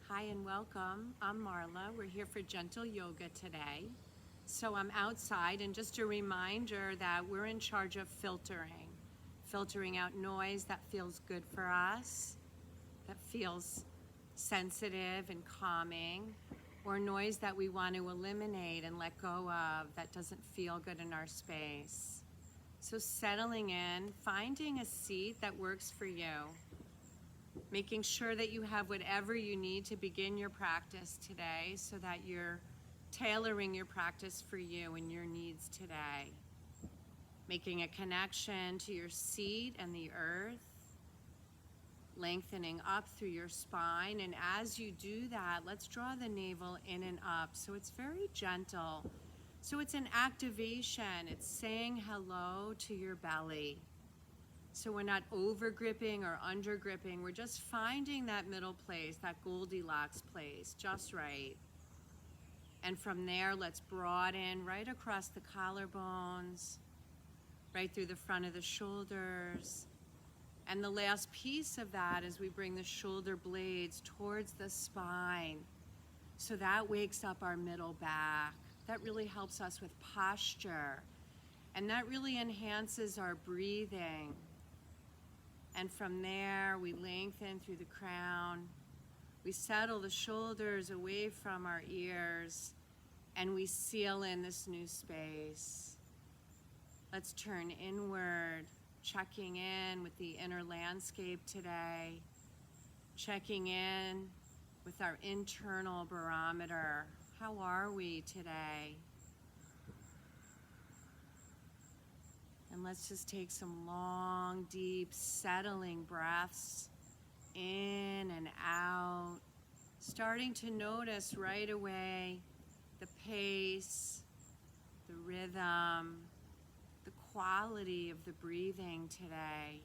Hi and welcome. I'm Marla. We're here for gentle yoga today. So I'm outside, and just a reminder that we're in charge of filtering out noise that feels good for us, that feels sensitive and calming, or noise that we want to eliminate and let go of that doesn't feel good in our space. So settling in, finding a seat that works for you, making sure that you have whatever you need to begin your practice today so that you're tailoring your practice for you and your needs today. Making a connection to your seat and the earth, lengthening up through your spine. And as you do that, let's draw the navel in and up. So it's very gentle. So it's an activation. It's saying hello to your belly. So we're not over gripping or under gripping. We're just finding that middle place, that Goldilocks place, just right. And from there, let's broaden right across the collarbones, right through the front of the shoulders. And the last piece of that is we bring the shoulder blades towards the spine. So that wakes up our middle back. That really helps us with posture. And that really enhances our breathing. And from there, we lengthen through the crown. We settle the shoulders away from our ears, and we seal in this new space. Let's turn inward, checking in with the inner landscape today, checking in with our internal barometer. How are we today? And let's just take some long, deep, settling breaths in and out, starting to notice right away the pace, the rhythm, the quality of the breathing today.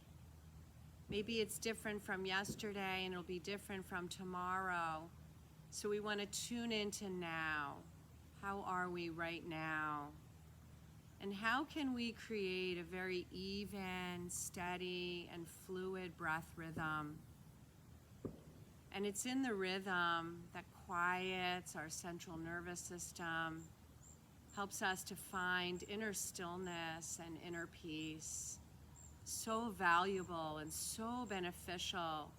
Maybe it's different from yesterday and it'll be different from tomorrow. So we want to tune into now. How are we right now? And how can we create a very even, steady, and fluid breath rhythm? And it's in the rhythm that quiets our central nervous system, helps us to find inner stillness and inner peace. So valuable and so beneficial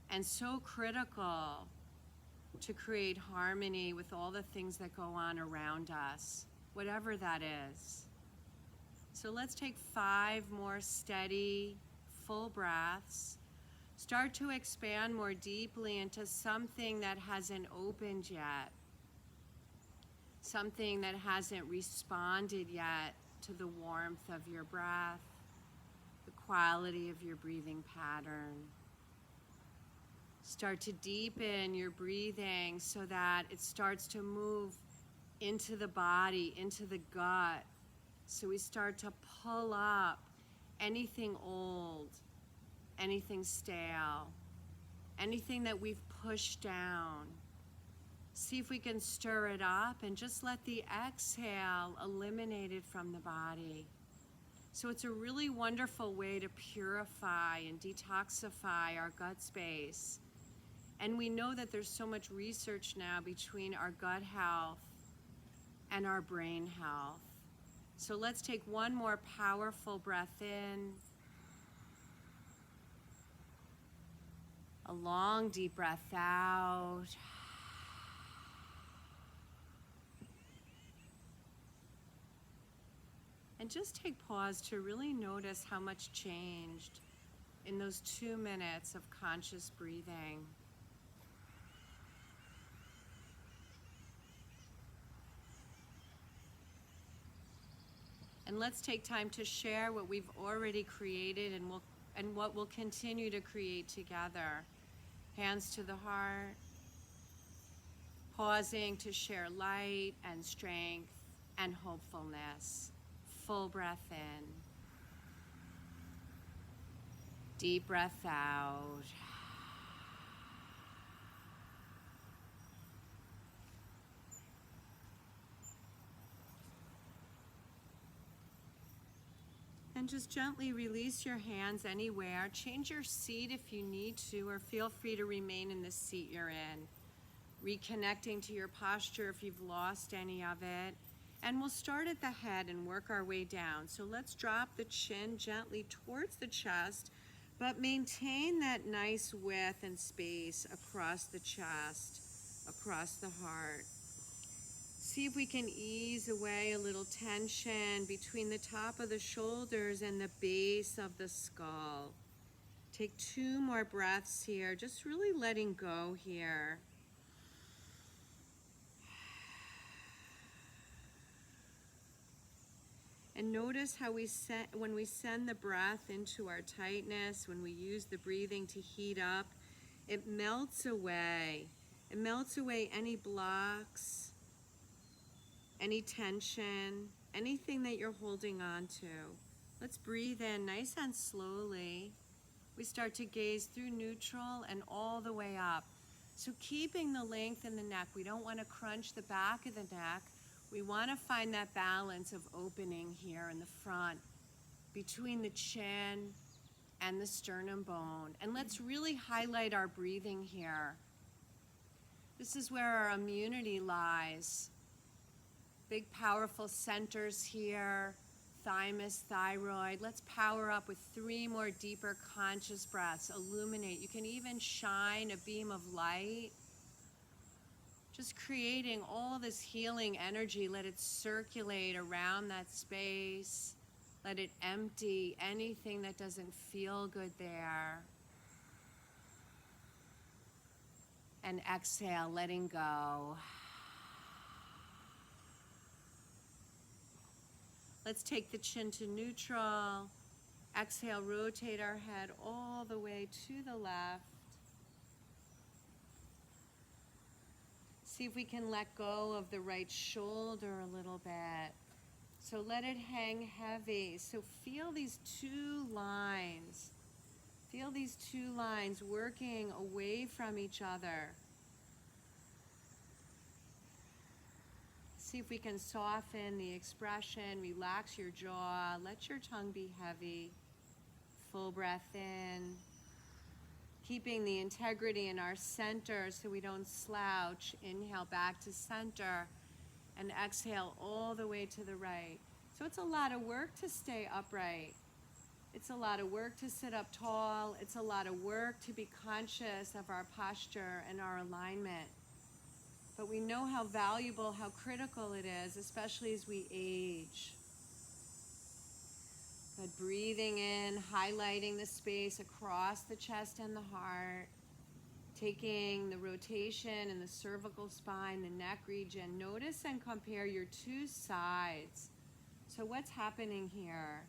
and so critical to create harmony with all the things that go on around us, whatever that is. So let's take 5 more steady, full breaths. Start to expand more deeply into something that hasn't opened yet, something that hasn't responded yet to the warmth of your breath, the quality of your breathing pattern. Start to deepen your breathing so that it starts to move into the body, into the gut. So we start to pull up anything old, anything stale, anything that we've pushed down. See if we can stir it up and just let the exhale eliminate it from the body. So it's a really wonderful way to purify and detoxify our gut space. And we know that there's so much research now between our gut health and our brain health. So let's take one more powerful breath in. A long, deep breath out. And just take pause to really notice how much changed in those 2 minutes of conscious breathing. And let's take time to share what we've already created and what we'll continue to create together. Hands to the heart, pausing to share light and strength and hopefulness. Full breath in. Deep breath out. And just gently release your hands anywhere. Change your seat if you need to, or feel free to remain in the seat you're in. reconnecting to your posture if you've lost any of it. And we'll start at the head and work our way down. So let's drop the chin gently towards the chest, but maintain that nice width and space across the chest, across the heart. See if we can ease away a little tension between the top of the shoulders and the base of the skull. Take 2 more breaths here, just really letting go here. And notice how when we send the breath into our tightness, when we use the breathing to heat up, it melts away. It melts away any blocks, any tension, anything that you're holding on to. Let's breathe in nice and slowly. We start to gaze through neutral and all the way up. So keeping the length in the neck, we don't want to crunch the back of the neck. We want to find that balance of opening here in the front between the chin and the sternum bone. And let's really highlight our breathing here. This is where our immunity lies. Big, powerful centers here, thymus, thyroid. Let's power up with 3 more deeper conscious breaths. Illuminate. You can even shine a beam of light. Just creating all this healing energy. Let it circulate around that space. Let it empty anything that doesn't feel good there. And exhale, letting go. Let's take the chin to neutral. Exhale, rotate our head all the way to the left. See if we can let go of the right shoulder a little bit. So let it hang heavy. So feel these 2 lines. Feel these 2 lines working away from each other. See if we can soften the expression, relax your jaw, let your tongue be heavy. Full breath in. Keeping the integrity in our center so we don't slouch. Inhale back to center and exhale all the way to the right. So it's a lot of work to stay upright. It's a lot of work to sit up tall. It's a lot of work to be conscious of our posture and our alignment. But we know how valuable, how critical it is, especially as we age. Good, breathing in, highlighting the space across the chest and the heart. Taking the rotation in the cervical spine, the neck region. Notice and compare your 2 sides. So what's happening here?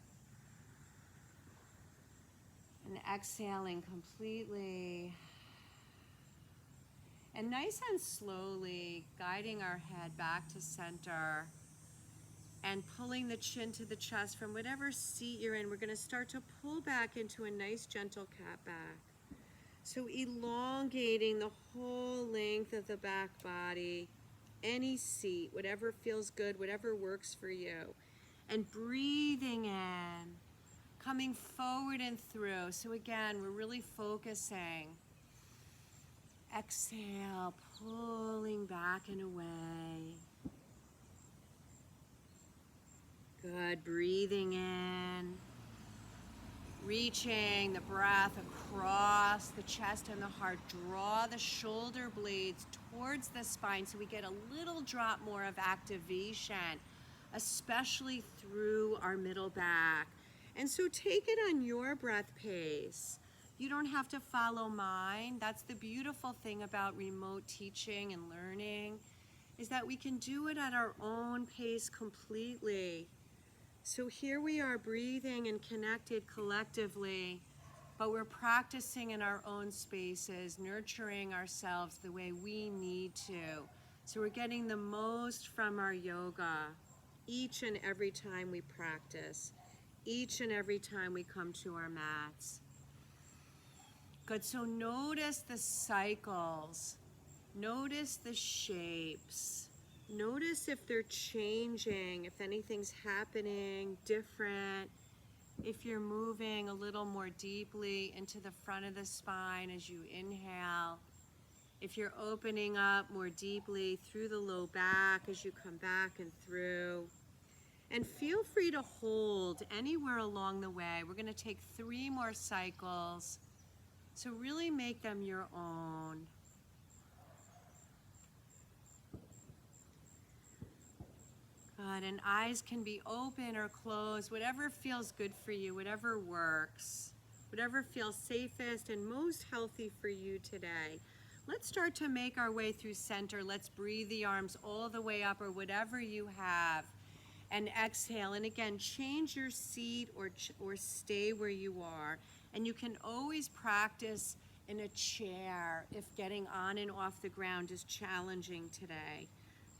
And exhaling completely. And nice and slowly guiding our head back to center and pulling the chin to the chest from whatever seat you're in. We're going to start to pull back into a nice gentle cat back. So elongating the whole length of the back body, any seat, whatever feels good, whatever works for you. And breathing in, coming forward and through. So again, we're really focusing. Exhale, pulling back and away. Good, breathing in. Reaching the breath across the chest and the heart. Draw the shoulder blades towards the spine so we get a little drop more of activation, especially through our middle back. And so take it on your breath pace. You don't have to follow mine. That's the beautiful thing about remote teaching and learning, is that we can do it at our own pace completely. So here we are breathing and connected collectively, but we're practicing in our own spaces, nurturing ourselves the way we need to. So we're getting the most from our yoga each and every time we practice, each and every time we come to our mats. Good, so notice the cycles, notice the shapes. Notice if they're changing, if anything's happening different, if you're moving a little more deeply into the front of the spine as you inhale, If you're opening up more deeply through the low back as you come back and through. And feel free to hold anywhere along the way. We're going to take 3 more cycles. So really make them your own. Good, and eyes can be open or closed, whatever feels good for you, whatever works, whatever feels safest and most healthy for you today. Let's start to make our way through center. Let's breathe the arms all the way up or whatever you have. And exhale, and again, change your seat or stay where you are. And you can always practice in a chair if getting on and off the ground is challenging today.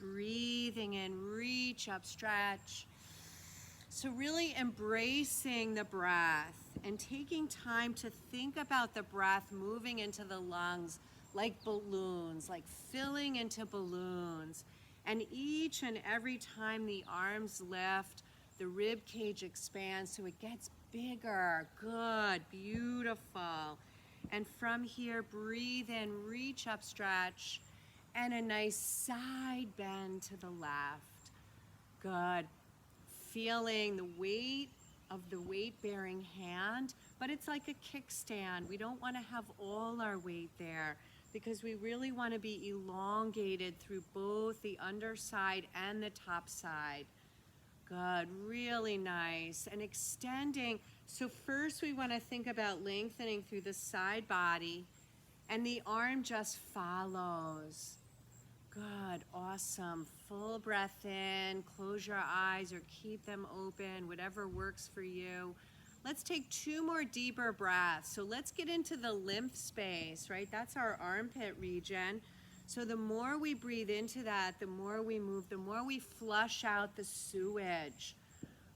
Breathing in, reach up, stretch. So really embracing the breath and taking time to think about the breath moving into the lungs like balloons, like filling into balloons. And each and every time the arms lift, the rib cage expands so it gets bigger. Good, beautiful. And from here, breathe in, reach up, stretch. And a nice side bend to the left. Good. Feeling the weight of the weight-bearing hand, but it's like a kickstand. We don't want to have all our weight there because we really want to be elongated through both the underside and the top side. Good, really nice. And extending. So first we want to think about lengthening through the side body, and the arm just follows. Good, awesome. Full breath in, close your eyes or keep them open, whatever works for you. Let's take 2 more deeper breaths. So let's get into the lymph space, right? That's our armpit region. So the more we breathe into that, the more we move, the more we flush out the sewage.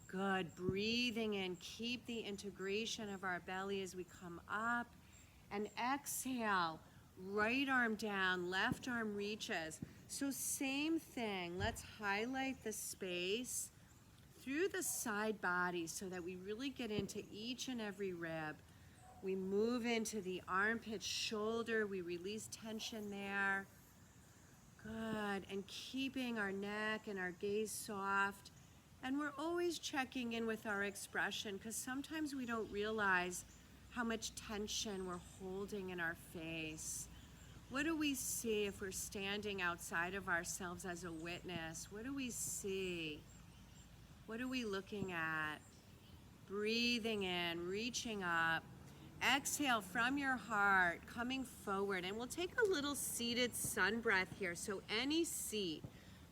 Good, breathing in, keep the integration of our belly as we come up. And exhale. Right arm down, left arm reaches. So same thing, let's highlight the space through the side body so that we really get into each and every rib. We move into the armpit, shoulder, we release tension there. Good, and keeping our neck and our gaze soft. And we're always checking in with our expression because sometimes we don't realize how much tension we're holding in our face. What do we see if we're standing outside of ourselves as a witness? What do we see? What are we looking at? Breathing in, reaching up. Exhale from your heart, coming forward. And we'll take a little seated sun breath here. So any seat,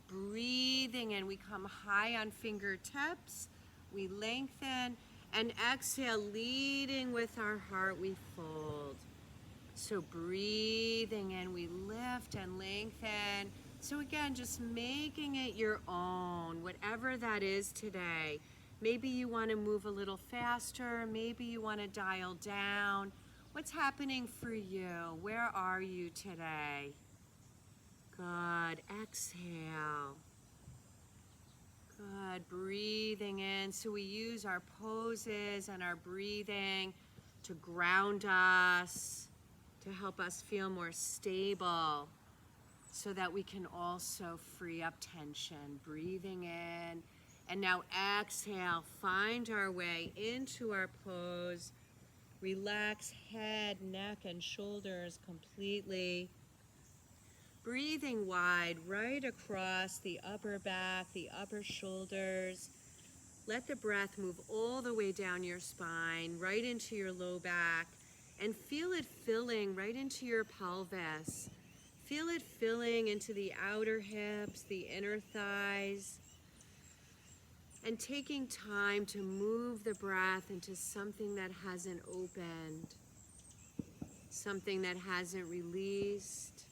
breathing in. We come high on fingertips. We lengthen. And exhale, leading with our heart, we fold. So breathing in, we lift and lengthen. So again, just making it your own, whatever that is today. Maybe you want to move a little faster. Maybe you want to dial down. What's happening for you? Where are you today? Good. Exhale. Good, breathing in. So we use our poses and our breathing to ground us, to help us feel more stable, so that we can also free up tension. Breathing in, and now exhale, find our way into our pose. Relax head, neck, and shoulders completely. Breathing wide right across the upper back, the upper shoulders. Let the breath move all the way down your spine, right into your low back, and feel it filling right into your pelvis. Feel it filling into the outer hips, the inner thighs, and taking time to move the breath into something that hasn't opened, something that hasn't released,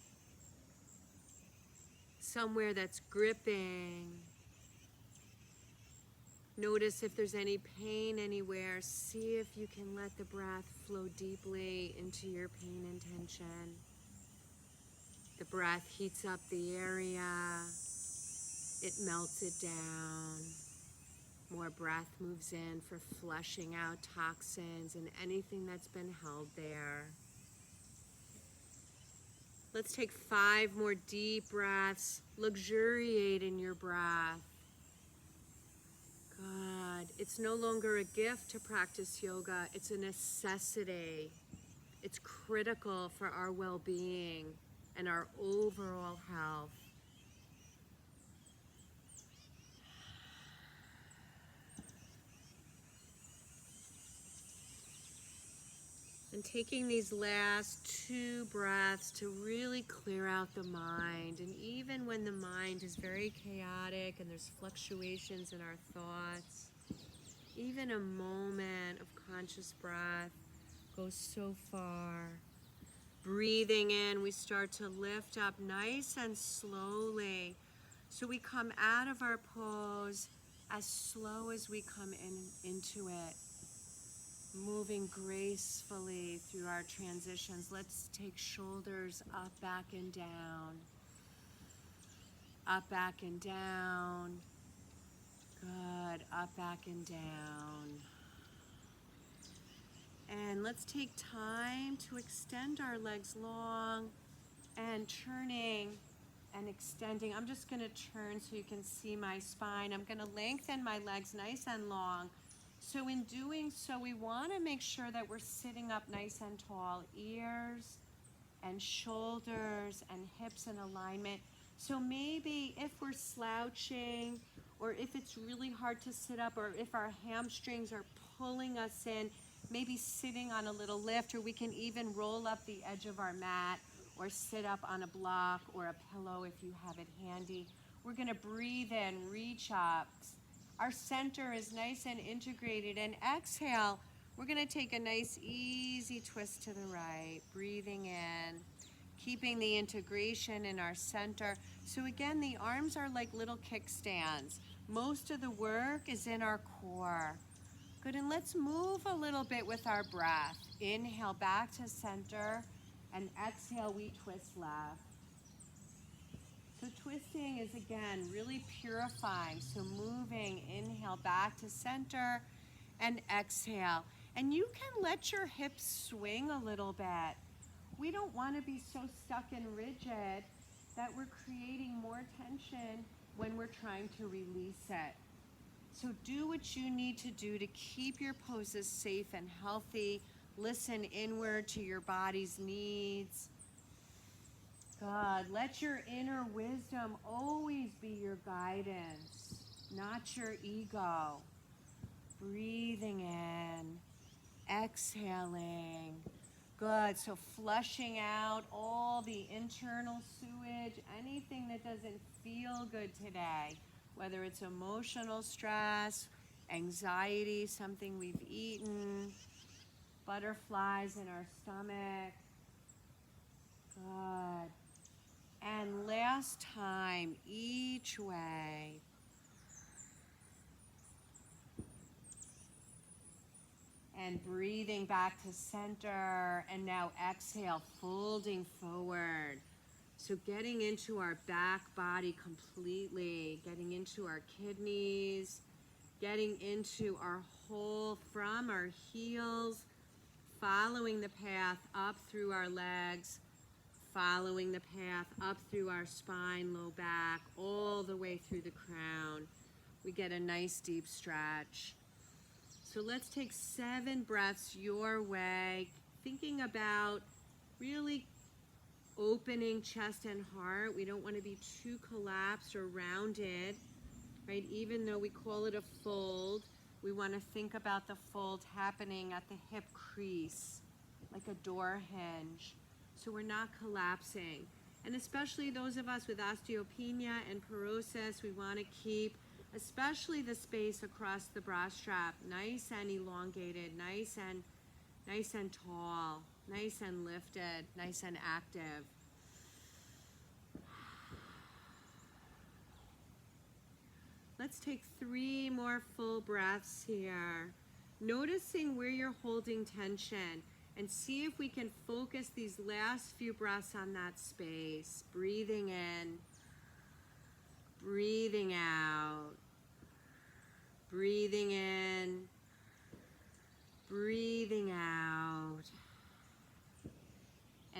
somewhere that's gripping. Notice if there's any pain anywhere. See if you can let the breath flow deeply into your pain and tension. The breath heats up the area. It melts it down. More breath moves in for flushing out toxins and anything that's been held there. Let's take 5 more deep breaths. Luxuriate in your breath. Good. It's no longer a gift to practice yoga. It's a necessity. It's critical for our well-being and our overall health. And taking these last 2 breaths to really clear out the mind. And even when the mind is very chaotic and there's fluctuations in our thoughts, even a moment of conscious breath goes so far. Breathing in, we start to lift up nice and slowly. So we come out of our pose as slow as we come into it. Moving gracefully through our transitions. Let's take shoulders up, back, and down. Up, back, and down. Good. Up, back, and down. And let's take time to extend our legs long and turning and extending. I'm just going to turn so you can see my spine. I'm going to lengthen my legs nice and long. So in doing so, we want to make sure that we're sitting up nice and tall, ears and shoulders and hips in alignment. So maybe if we're slouching, or if it's really hard to sit up, or if our hamstrings are pulling us in, maybe sitting on a little lift, or we can even roll up the edge of our mat or sit up on a block or a pillow if you have it handy. We're going to breathe in, reach up. Our center is nice and integrated, and exhale, we're going to take a nice easy twist to the right, breathing in, keeping the integration in our center. So again, the arms are like little kickstands. Most of the work is in our core. Good, and let's move a little bit with our breath. Inhale back to center, and exhale, we twist left. So twisting is, again, really purifying. So moving, inhale back to center, and exhale. And you can let your hips swing a little bit. We don't want to be so stuck and rigid that we're creating more tension when we're trying to release it. So do what you need to do to keep your poses safe and healthy. Listen inward to your body's needs. Good. Let your inner wisdom always be your guidance, not your ego. Breathing in, exhaling. Good. So flushing out all the internal sewage, anything that doesn't feel good today, whether it's emotional stress, anxiety, something we've eaten, butterflies in our stomach. Good. And last time, each way. And breathing back to center, and now exhale, folding forward. So getting into our back body completely, getting into our kidneys, getting into our whole, from our heels, following the path up through our legs, following the path up through our spine, low back, all the way through the crown. We get a nice deep stretch. So let's take 7 breaths your way, thinking about really opening chest and heart. We don't want to be too collapsed or rounded, right? Even though we call it a fold, we want to think about the fold happening at the hip crease, like a door hinge. So we're not collapsing. And especially those of us with osteopenia and porosis, we want to keep especially the space across the bra strap nice and elongated, nice and tall, nice and lifted, nice and active. Let's take 3 more full breaths here, noticing where you're holding tension, and see if we can focus these last few breaths on that space. Breathing in, breathing out, breathing in, breathing out.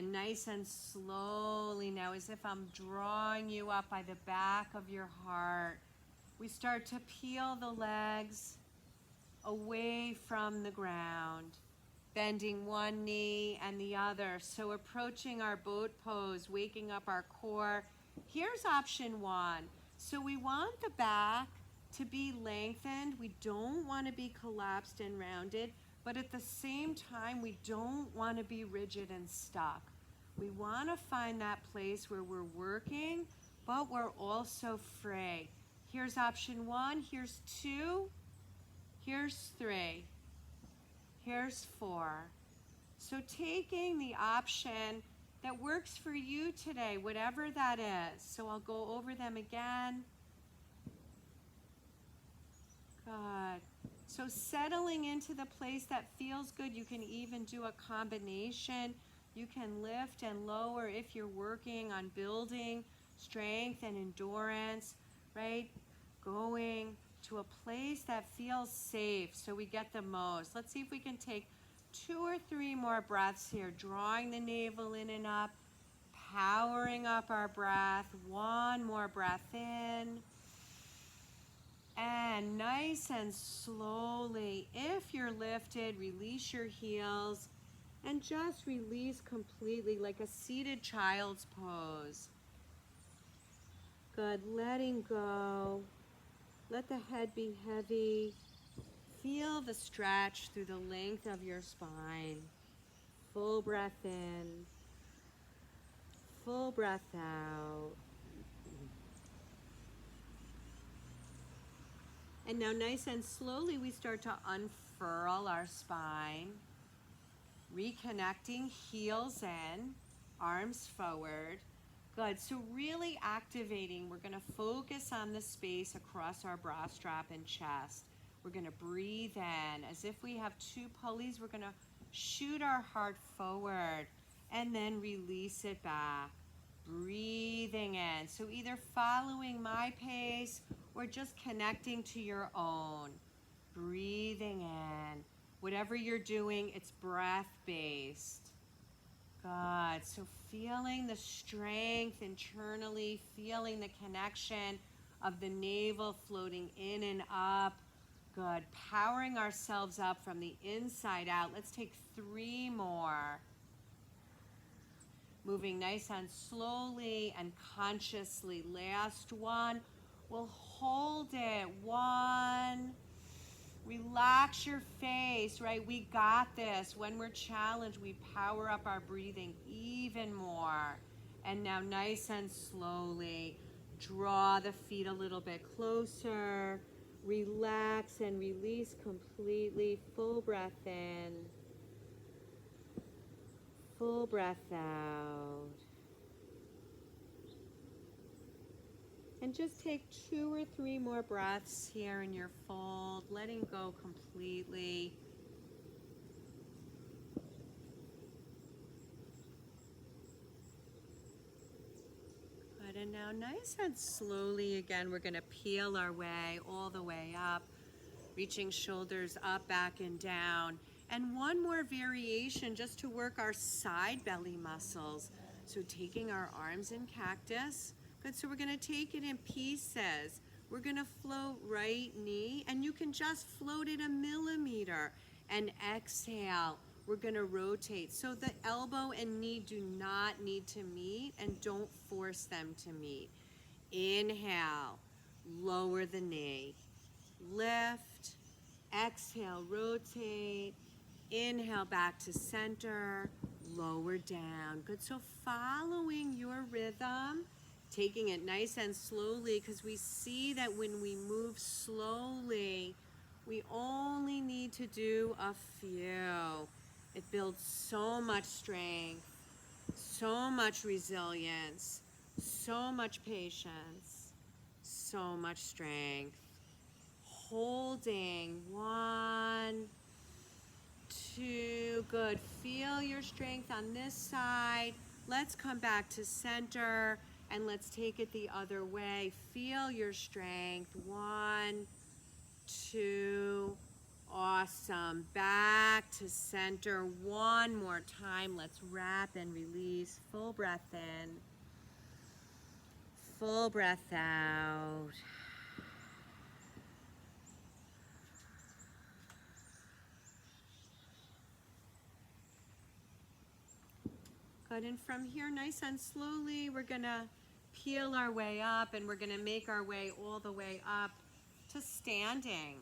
And nice and slowly now, as if I'm drawing you up by the back of your heart, we start to peel the legs away from the ground, bending one knee and the other. So approaching our boat pose, waking up our core. Here's option one. So we want the back to be lengthened. We don't want to be collapsed and rounded, but at the same time, we don't want to be rigid and stuck. We want to find that place where we're working, but we're also free. Here's option one, here's two, here's three, here's four. So taking the option that works for you today, whatever that is. So I'll go over them again. Good. So settling into the place that feels good. You can even do a combination. You can lift and lower if you're working on building strength and endurance, right? Going to a place that feels safe so we get the most. Let's see if we can take 2 or 3 more breaths here, drawing the navel in and up, powering up our breath. 1 more breath in. And nice and slowly, if you're lifted, release your heels and just release completely like a seated child's pose. Good, letting go. Let the head be heavy. Feel the stretch through the length of your spine. Full breath in, full breath out. And now nice and slowly we start to unfurl our spine, reconnecting, heels in, arms forward. Good, so really activating, we're gonna focus on the space across our bra strap and chest. We're gonna breathe in, as if we have 2 pulleys, we're gonna shoot our heart forward and then release it back. Breathing in, so either following my pace or just connecting to your own. Breathing in. Whatever you're doing, it's breath-based. Good. So feeling the strength internally, feeling the connection of the navel floating in and up. Good. Powering ourselves up from the inside out. Let's take 3 more. Moving nice and slowly and consciously. Last one. We'll hold it. 1. Relax your face, right? We got this. When we're challenged, we power up our breathing even more. And now nice and slowly, draw the feet a little bit closer. Relax and release completely. Full breath in. Full breath out. And just take 2 or 3 more breaths here in your fold, letting go completely. Good, and now nice and slowly again, we're gonna peel our way all the way up, reaching shoulders up, back, and down. And 1 more variation just to work our side belly muscles. So taking our arms in cactus. Good, so we're gonna take it in pieces. We're gonna float right knee, and you can just float it 1 millimeter. And exhale, we're gonna rotate. So the elbow and knee do not need to meet, and don't force them to meet. Inhale, lower the knee. Lift, exhale, rotate. Inhale, back to center, lower down. Good, so following your rhythm, taking it nice and slowly, because we see that when we move slowly, we only need to do a few. It builds so much strength, so much resilience, so much patience, so much strength. Holding, 1, 2, good. Feel your strength on this side. Let's come back to center. And let's take it the other way. Feel your strength. 1, 2, Awesome. Back to center one more time. Let's wrap and release. Full breath in. Full breath out. Good, and from here, nice and slowly, we're gonna peel our way up and we're gonna make our way all the way up to standing.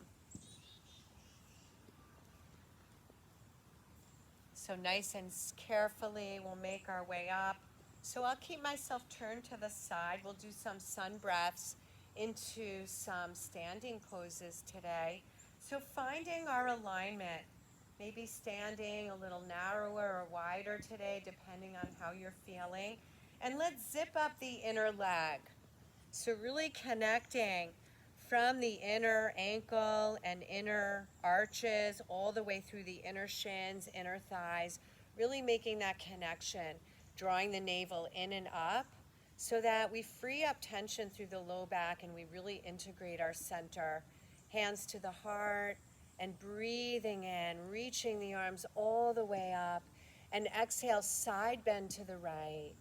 So nice and carefully, we'll make our way up. So I'll keep myself turned to the side. We'll do some sun breaths into some standing poses today. So finding our alignment, maybe standing a little narrower or wider today, depending on how you're feeling. And let's zip up the inner leg. So really connecting from the inner ankle and inner arches all the way through the inner shins, inner thighs, really making that connection, drawing the navel in and up so that we free up tension through the low back and we really integrate our center. Hands to the heart and breathing in, reaching the arms all the way up, and exhale, side bend to the right.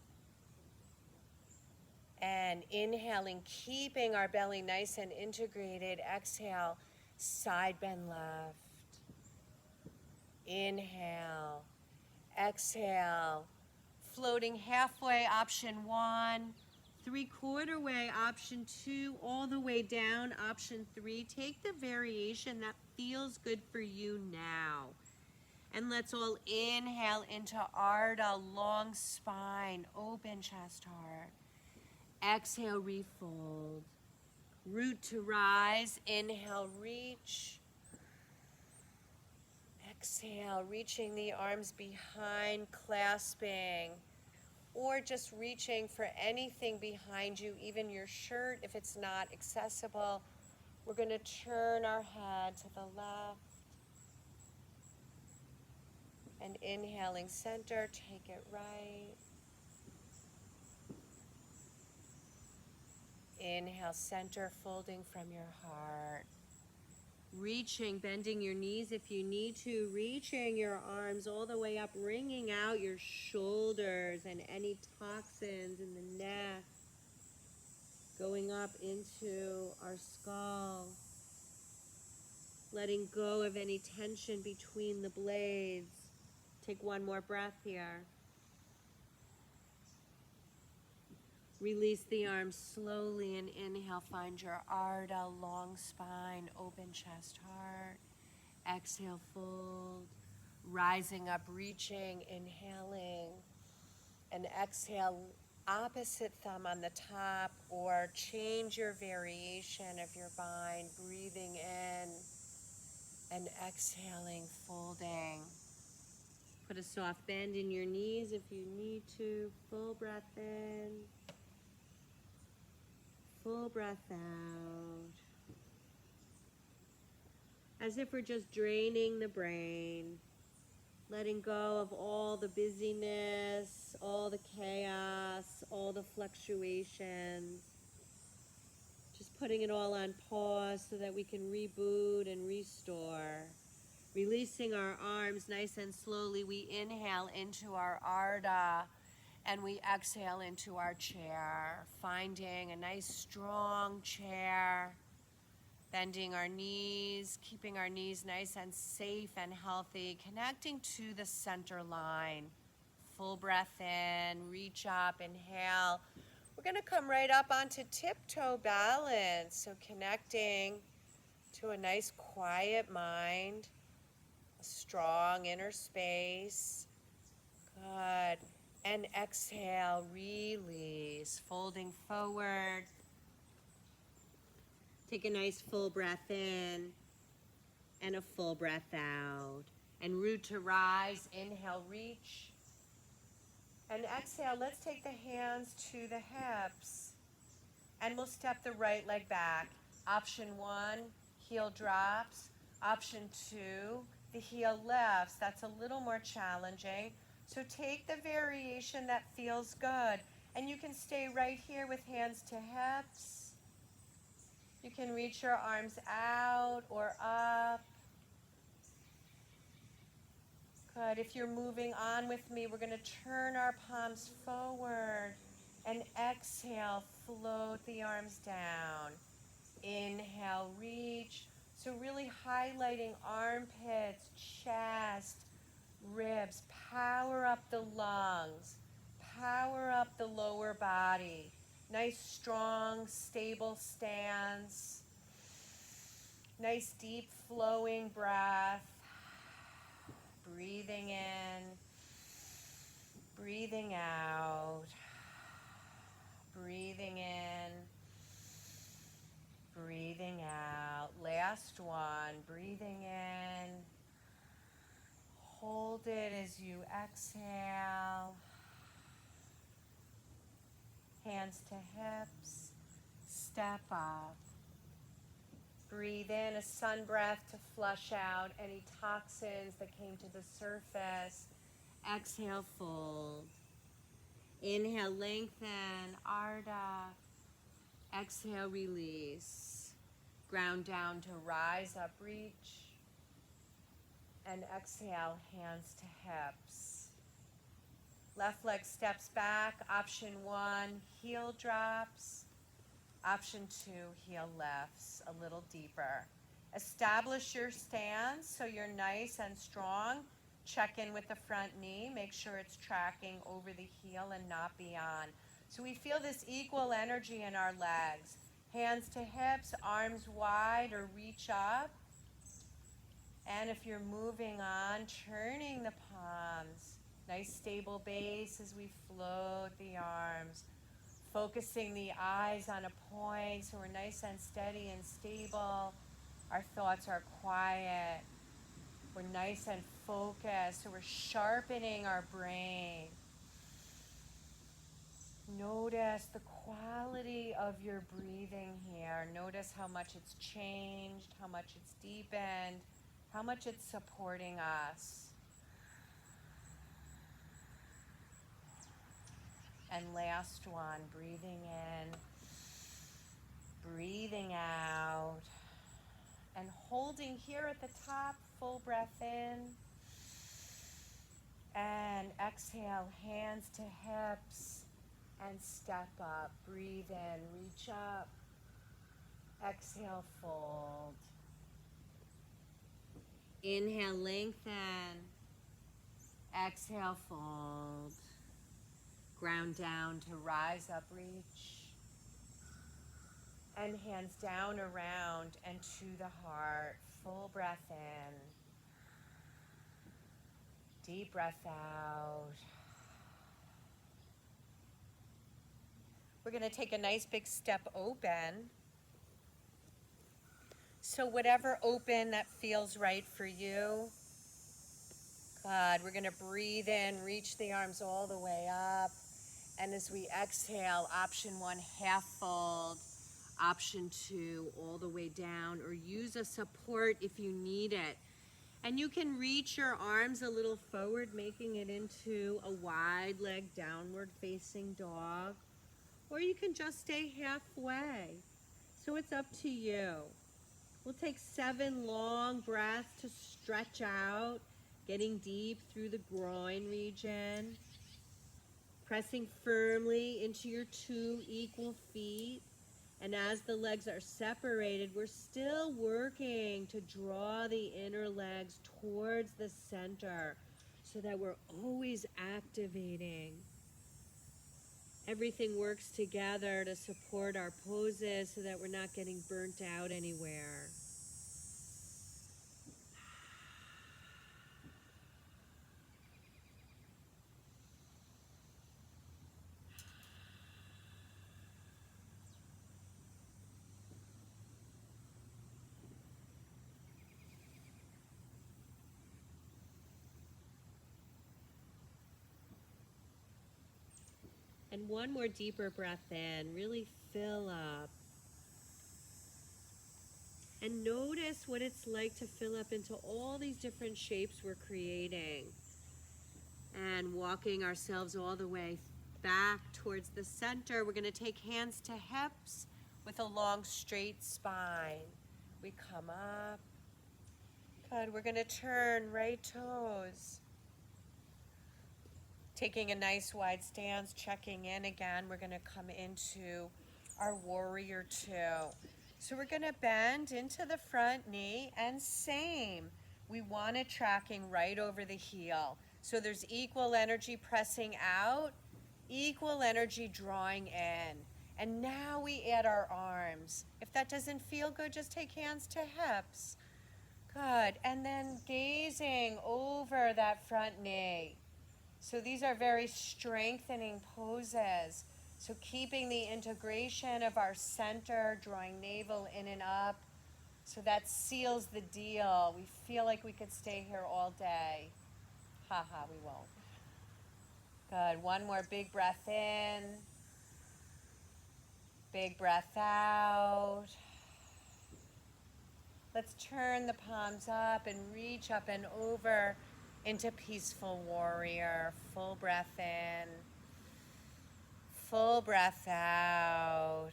And inhaling, keeping our belly nice and integrated. Exhale, side bend left. Inhale, exhale, floating halfway, option 1, 3/4 way, option 2, all the way down, option 3. Take the variation that feels good for you now. And let's all inhale into Ardha, long spine, open chest, heart. Exhale, refold. Root to rise. Inhale, reach. Exhale, reaching the arms behind, clasping, or just reaching for anything behind you, even your shirt if it's not accessible. We're going to turn our head to the left. And inhaling center, take it right. Inhale, center, folding from your heart. Reaching, bending your knees if you need to, reaching your arms all the way up, wringing out your shoulders and any toxins in the neck, going up into our skull, letting go of any tension between the blades. Take one more breath here. Release the arms slowly and inhale. Find your Ardha, long spine, open chest, heart. Exhale, fold. Rising up, reaching, inhaling. And exhale, opposite thumb on the top, or change your variation of your bind. Breathing in and exhaling, folding. Put a soft bend in your knees if you need to. Full breath in. Full breath out. As if we're just draining the brain, letting go of all the busyness, all the chaos, all the fluctuations. Just putting it all on pause so that we can reboot and restore. Releasing our arms nice and slowly, we inhale into our Ardha. And we exhale into our chair, finding a nice strong chair, bending our knees, keeping our knees nice and safe and healthy, connecting to the center line. Full breath in, reach up, inhale. We're gonna come right up onto tiptoe balance, so connecting to a nice quiet mind, a strong inner space. Good. And exhale, release, folding forward. Take a nice full breath in and a full breath out. And root to rise, inhale, reach. And exhale, let's take the hands to the hips. And we'll step the right leg back. Option 1, heel drops. Option 2, the heel lifts. That's a little more challenging. So take the variation that feels good. And you can stay right here with hands to hips. You can reach your arms out or up. Good. If you're moving on with me, we're going to turn our palms forward and exhale, float the arms down. Inhale, reach. So really highlighting armpits, chest, ribs. Power up the lungs. Power up the lower body. Nice, strong, stable stance. Nice, deep, flowing breath. Breathing in, breathing out, breathing in, breathing out. Last one, breathing in. Hold it as you exhale. Hands to hips, step up. Breathe in a sun breath to flush out any toxins that came to the surface. Exhale, fold. Inhale, lengthen, Ardha. Exhale, release. Ground down to rise up, reach. And exhale, hands to hips. Left leg steps back. Option 1, heel drops. Option 2, heel lifts a little deeper. Establish your stance so you're nice and strong. Check in with the front knee. Make sure it's tracking over the heel and not beyond. So we feel this equal energy in our legs. Hands to hips, arms wide or reach up. And if you're moving on, turning the palms. Nice stable base as we float the arms. Focusing the eyes on a point so we're nice and steady and stable. Our thoughts are quiet. We're nice and focused, so we're sharpening our brain. Notice the quality of your breathing here. Notice how much it's changed, how much it's deepened, how much it's supporting us. And last one, breathing in, breathing out, and holding here at the top, full breath in, and exhale, hands to hips, and step up. Breathe in, reach up, exhale, fold. Inhale, lengthen, exhale, fold. Ground down to rise up, reach. And hands down, around, and to the heart. Full breath in. Deep breath out. We're going to take a nice big step open. So whatever open that feels right for you. Good. We're going to breathe in, reach the arms all the way up. And as we exhale, option 1, half fold. Option 2, all the way down, or use a support if you need it. And you can reach your arms a little forward, making it into a wide leg downward facing dog. Or you can just stay halfway. So it's up to you. We'll take 7 long breaths to stretch out, getting deep through the groin region. Pressing firmly into your 2 equal feet. And as the legs are separated, we're still working to draw the inner legs towards the center so that we're always activating. Everything works together to support our poses so that we're not getting burnt out anywhere. And one more deeper breath in, really fill up. And notice what it's like to fill up into all these different shapes we're creating. And walking ourselves all the way back towards the center. We're going to take hands to hips with a long straight spine. We come up. Good. We're going to turn right toes. Taking a nice wide stance, checking in again. We're going to come into our warrior two. So we're going to bend into the front knee, and same. We want it tracking right over the heel. So there's equal energy pressing out, equal energy drawing in. And now we add our arms. If that doesn't feel good, just take hands to hips. Good. And then gazing over that front knee. So these are very strengthening poses. So keeping the integration of our center, drawing navel in and up. So that seals the deal. We feel like we could stay here all day. Haha, we won't. Good. One more big breath in. Big breath out. Let's turn the palms up and reach up and over into peaceful warrior. Full breath in. Full breath out.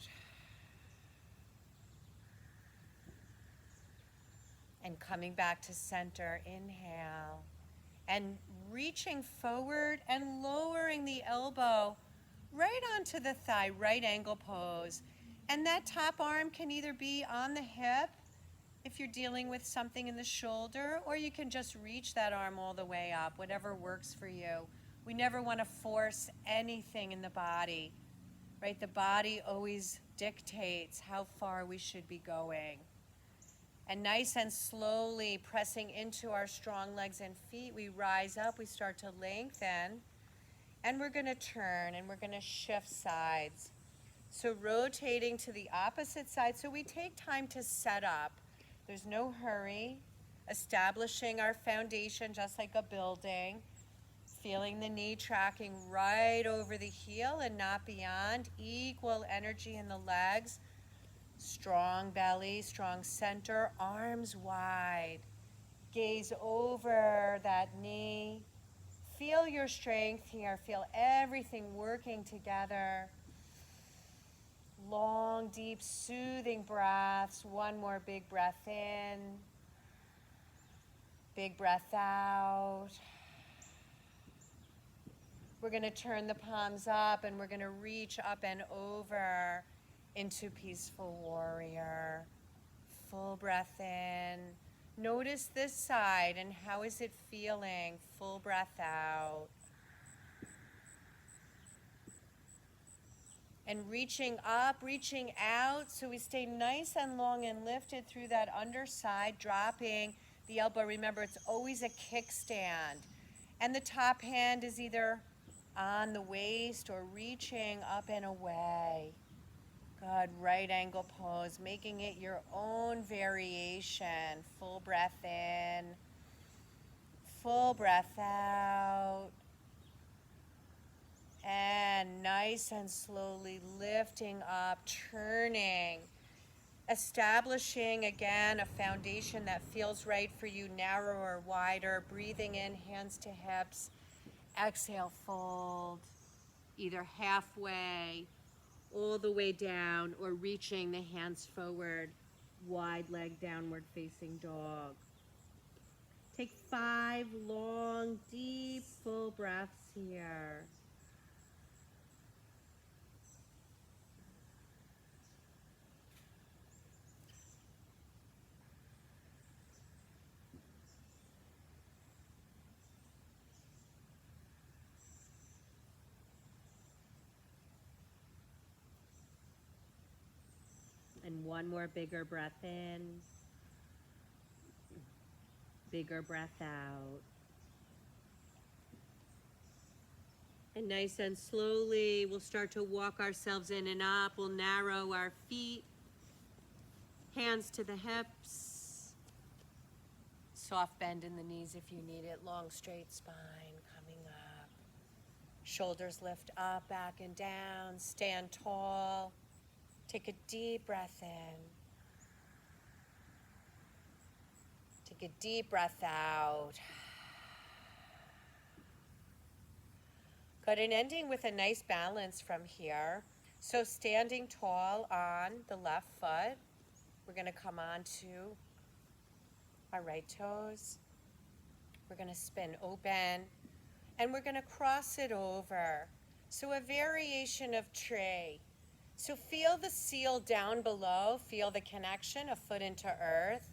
And coming back to center, inhale. And reaching forward and lowering the elbow right onto the thigh, right angle pose. And that top arm can either be on the hip if you're dealing with something in the shoulder, or you can just reach that arm all the way up, whatever works for you. We never want to force anything in the body, right? The body always dictates how far we should be going. And nice and slowly pressing into our strong legs and feet, we rise up, we start to lengthen, and we're going to turn and we're going to shift sides. So rotating to the opposite side, so we take time to set up. There's no hurry. Establishing our foundation just like a building. Feeling the knee tracking right over the heel and not beyond. Equal energy in the legs. Strong belly, strong center, arms wide. Gaze over that knee. Feel your strength here. Feel everything working together. Long, deep, soothing breaths. One more big breath in. Big breath out. We're going to turn the palms up and we're going to reach up and over into peaceful warrior. Full breath in. Notice this side and how is it feeling? Full breath out. And reaching up, reaching out, so we stay nice and long and lifted through that underside, dropping the elbow. Remember, it's always a kickstand. And the top hand is either on the waist or reaching up and away. Good, right angle pose, making it your own variation. Full breath in, full breath out. And nice and slowly lifting up, turning, establishing again a foundation that feels right for you, narrower, wider, breathing in, hands to hips. Exhale, fold, either halfway, all the way down, or reaching the hands forward, wide leg downward facing dog. Take 5 long, deep, full breaths here. And one more bigger breath in, bigger breath out. And nice and slowly, we'll start to walk ourselves in and up. We'll narrow our feet, hands to the hips. Soft bend in the knees if you need it. Long, straight spine coming up. Shoulders lift up, back and down. Stand tall. Take a deep breath in. Take a deep breath out. Good, and ending with a nice balance from here. So standing tall on the left foot, we're going to come on to our right toes. We're going to spin open and we're going to cross it over. So a variation of tree. So feel the seal down below, feel the connection, a foot into earth,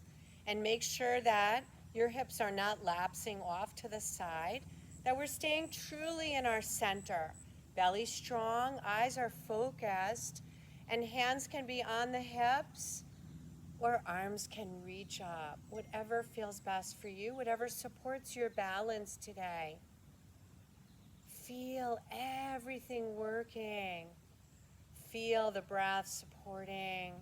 and make sure that your hips are not lapsing off to the side, that we're staying truly in our center. Belly strong, eyes are focused, and hands can be on the hips or arms can reach up. Whatever feels best for you, whatever supports your balance today. Feel everything working. Feel the breath supporting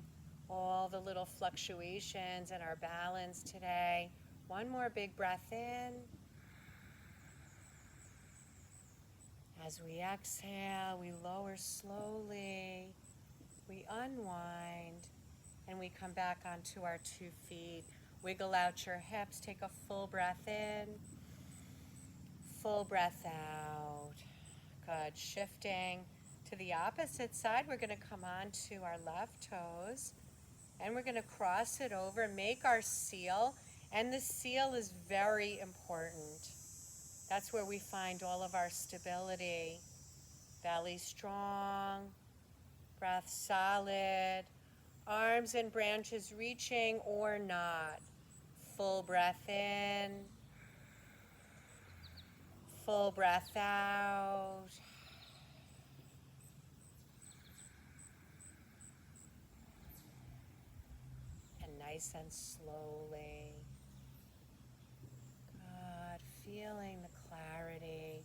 all the little fluctuations in our balance today. One more big breath in. As we exhale, we lower slowly, we unwind, and we come back onto our 2 feet. Wiggle out your hips, take a full breath in, full breath out. Good, shifting to the opposite side, we're going to come on to our left toes, and we're going to cross it over, make our seal, and the seal is very important. That's where we find all of our stability. Belly strong, breath solid, arms and branches reaching or not. Full breath in, full breath out. And nice and slowly. Good, feeling the clarity.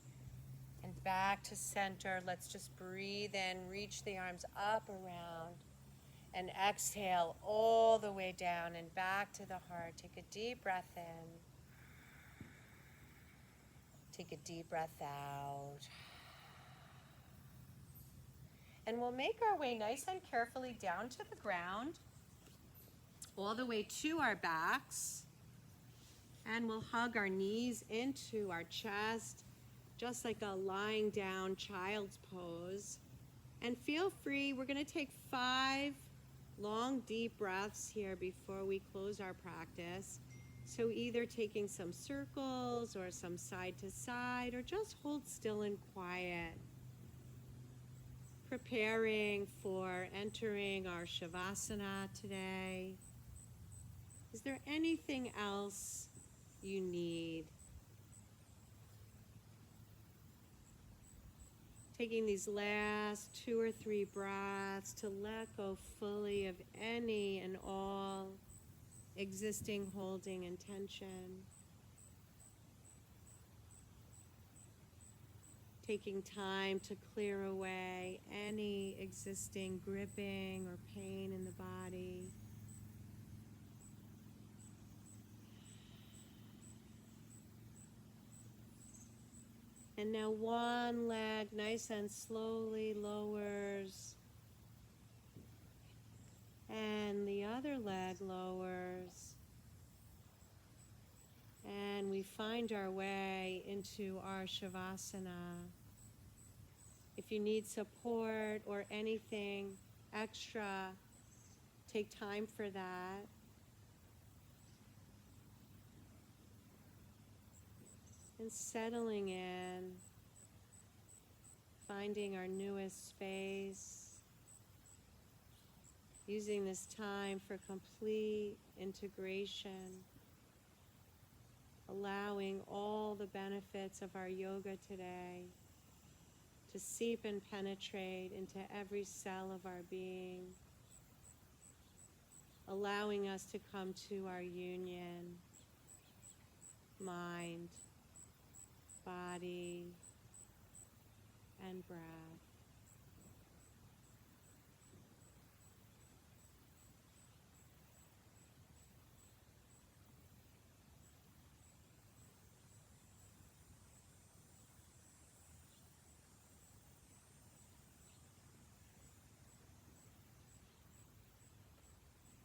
And back to center. Let's just breathe in, reach the arms up around, and exhale all the way down and back to the heart. Take a deep breath in. Take a deep breath out. And we'll make our way nice and carefully down to the ground, all the way to our backs. And we'll hug our knees into our chest, just like a lying down child's pose. And feel free, we're going to take 5 long, deep breaths here before we close our practice. So either taking some circles or some side to side, or just hold still and quiet. Preparing for entering our Shavasana today. Is there anything else you need? Taking these last 2 or 3 breaths to let go fully of any and all existing holding and tension. Taking time to clear away any existing gripping or pain in the body. And now one leg nice and slowly lowers, and the other leg lowers, and we find our way into our Shavasana. If you need support or anything extra, take time for that. And settling in, finding our newest space, using this time for complete integration, allowing all the benefits of our yoga today to seep and penetrate into every cell of our being, allowing us to come to our union, mind, body, and breath.